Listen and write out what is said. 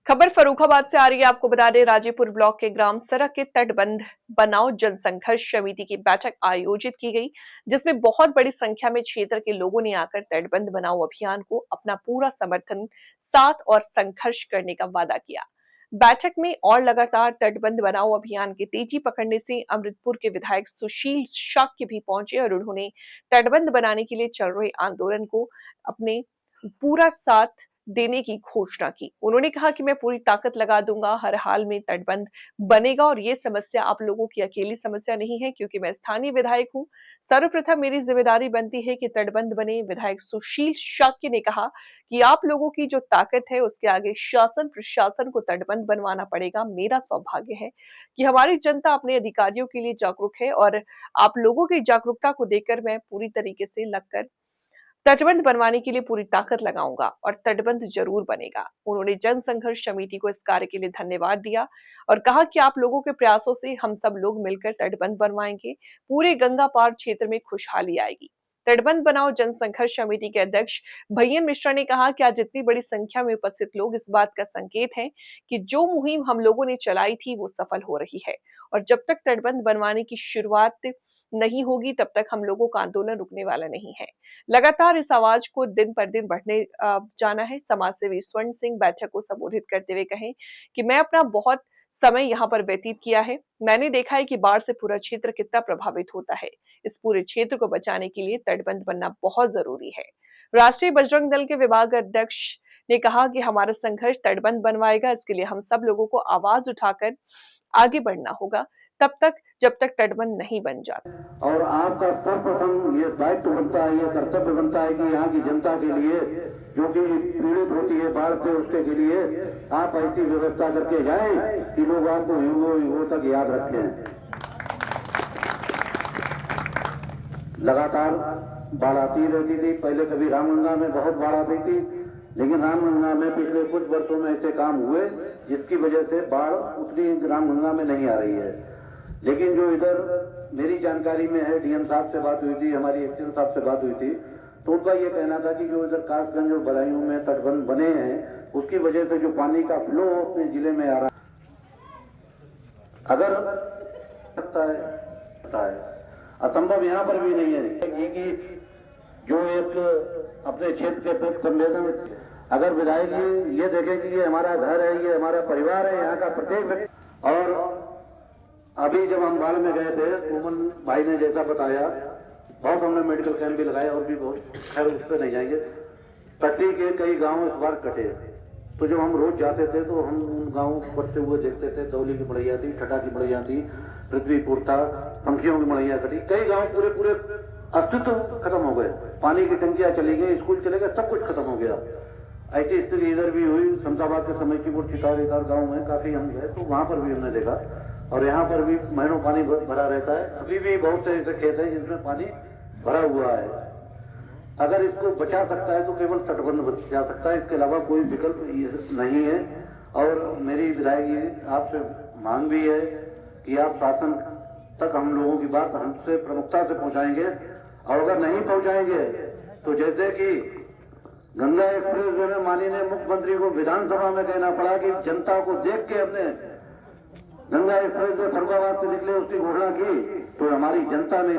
खबर फर्रुखाबाद से आ रही है। आपको बता दें, राजेपुर ब्लॉक के ग्राम सरक के तटबंध बनाओ जनसंघर्ष समिति की बैठक आयोजित की गई, जिसमें बहुत बड़ी संख्या में क्षेत्र के लोगों ने आकर तटबंध बनाओ अभियान को अपना पूरा समर्थन साथ और संघर्ष करने का वादा किया। बैठक में और लगातार तटबंध बनाओ अभियान के तेजी पकड़ने से अमृतपुर के विधायक सुशील शाक्य भी पहुंचे और उन्होंने तटबंध बनाने के लिए चल रहे आंदोलन को अपने पूरा साथ देने की घोषणा की। उन्होंने कहा कि मैं पूरी ताकत लगा दूंगा, हर हाल में तटबंध बनेगा और ये समस्या आप लोगों की अकेली समस्या नहीं है, क्योंकि मैं स्थानीय विधायक हूं। सर्वप्रथम मेरी जिम्मेदारी बनती है कि तटबंध बने। विधायक सुशील शाक्य ने कहा कि आप लोगों की जो ताकत है उसके आगे शासन प्रशासन को तटबंध बनवाना पड़ेगा। मेरा सौभाग्य है कि हमारी जनता अपने अधिकारियों के लिए जागरूक है और आप लोगों की जागरूकता को देखकर मैं पूरी तरीके से लगकर तटबंध बनवाने के लिए पूरी ताकत लगाऊंगा और तटबंध जरूर बनेगा। उन्होंने जन संघर्ष समिति को इस कार्य के लिए धन्यवाद दिया और कहा कि आप लोगों के प्रयासों से हम सब लोग मिलकर तटबंध बनवाएंगे, पूरे गंगा पार क्षेत्र में खुशहाली आएगी। तटबंध बनाओ जनसंघर्ष समिति के अध्यक्ष भैयन मिश्रा ने कहा कि आज इतनी बड़ी संख्या में उपस्थित लोग इस बात का संकेत हैं कि जो मुहिम हम लोगों ने चलाई थी वो सफल हो रही है और जब तक तटबंध बनवाने की शुरुआत नहीं होगी तब तक हम लोगों का आंदोलन रुकने वाला नहीं है। लगातार इस आवाज को दिन पर दिन बढ़ने जाना है। समाज सेवी स्वर्ण सिंह बैठक को संबोधित करते हुए कहें कि मैं अपना बहुत समय यहाँ पर व्यतीत किया है। मैंने देखा है कि बाढ़ से पूरा क्षेत्र कितना प्रभावित होता है। इस पूरे क्षेत्र को बचाने के लिए तटबंध बनना बहुत जरूरी है। राष्ट्रीय बजरंग दल के विभाग अध्यक्ष ने कहा कि हमारा संघर्ष तटबंध बनवाएगा। इसके लिए हम सब लोगों को आवाज उठाकर आगे बढ़ना होगा, तब तक जब तक तटबंध नहीं बन जाता। और आपका सर्वप्रथम ये दायित्व बनता है, ये कर्तव्य बनता है कि यहाँ की जनता के लिए जो कि पीड़ित होती है बाढ़ से, उसके के लिए आप ऐसी व्यवस्था करके जाएं कि लोग आपको युगों तक याद रखें। लगातार बाढ़ आती रहती थी। पहले कभी रामगंगा में बहुत बाढ़ आती थी, लेकिन रामगंगा में पिछले कुछ वर्षों में ऐसे काम हुए जिसकी वजह से बाढ़ उतनी रामगंगा में नहीं आ रही है। लेकिन जो इधर मेरी जानकारी में है, डीएम साहब से बात हुई थी, हमारी एक्सीएन साहब से बात हुई थी, तो उनका ये कहना था कि जो इधर कासगंज और बदायूं में तटबंध बने हैं उसकी वजह से जो पानी का फ्लो अपने जिले में आ रहा अगर सकता है, असंभव यहाँ पर भी नहीं है कि जो एक अपने क्षेत्र के प्रति संवेदन, अगर विधायक जी ये देखें कि ये हमारा घर है, ये हमारा परिवार है, यहाँ का प्रत्येक व्यक्ति। और अभी जब हम बाढ़ में गए थे, उमन भाई ने जैसा बताया, बहुत हमने मेडिकल कैंप भी लगाए और भी बहुत, खैर उस पर नहीं जाएंगे। तटी के कई गांव इस बार कटे, तो जब हम रोज जाते थे तो हम उन गाँवों को कटते हुए देखते थे। दौली की मड़ैया थी, ठटा की मड़ैया थी, पृथ्वीपुर था, पंखियों की मड़ैया कटी। कई गाँव पूरे अस्तित्व खत्म हो गए, पानी की टंकियां चली गई, स्कूल चले गए, सब कुछ खत्म हो गया। ऐसी स्थिति इधर भी हुई। समताबाद के समस्तीपुर चितार गाँव में काफी हम गए तो वहां पर भी हमने देखा, और यहाँ पर भी महीनों पानी भरा रहता है। अभी भी बहुत से ऐसे खेत हैं जिसमें पानी भरा हुआ है। अगर इसको बचा सकता है तो केवल तटबंध बचा सकता है, इसके अलावा कोई विकल्प नहीं है। और मेरी विधायक जी आपसे मांग भी है कि आप शासन तक हम लोगों की बात हमसे प्रमुखता से पहुंचाएंगे, और अगर नहीं पहुंचाएंगे तो जैसे कि गंगा एक्सप्रेस वे में माननीय मुख्यमंत्री को विधानसभा में कहना पड़ा कि जनता को देख के अपने गंगा एक्सप्रेस वे फर्रुखाबाद से निकले उसकी घोषणा की, तो हमारी जनता ने